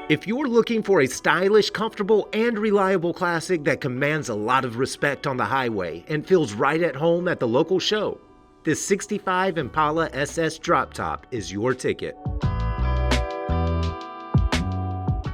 If you're looking for a stylish, comfortable, and reliable classic that commands a lot of respect on the highway and feels right at home at the local show, this 65 Impala SS Drop Top is your ticket.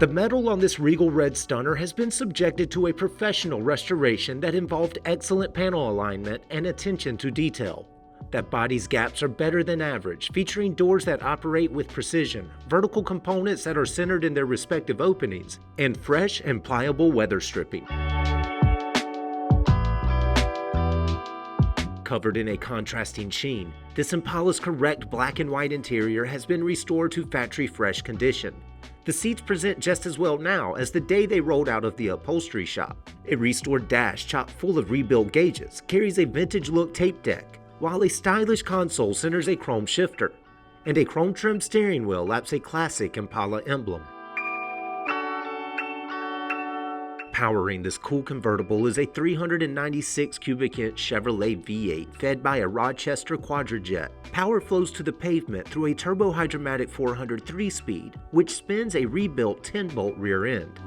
The metal on this regal red stunner has been subjected to a professional restoration that involved excellent panel alignment and attention to detail. That body's gaps are better than average, featuring doors that operate with precision, vertical components that are centered in their respective openings, and fresh and pliable weather stripping. Covered in a contrasting sheen, this Impala's correct black and white interior has been restored to factory fresh condition. The seats present just as well now as the day they rolled out of the upholstery shop. A restored dash chock full of rebuilt gauges carries a vintage look tape deck, while a stylish console centers a chrome shifter, and a chrome-trimmed steering wheel laps a classic Impala emblem. Powering this cool convertible is a 396 cubic inch Chevrolet V8 fed by a Rochester Quadrajet. Power flows to the pavement through a turbo-hydromatic 400 3-speed, which spins a rebuilt 10-bolt rear end.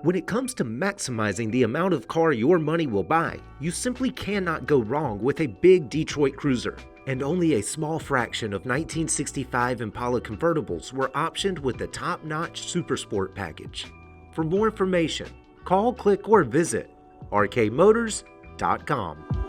When it comes to maximizing the amount of car your money will buy, you simply cannot go wrong with a big Detroit cruiser. And only a small fraction of 1965 Impala convertibles were optioned with the top-notch Super Sport package. For more information, call, click, or visit rkmotors.com.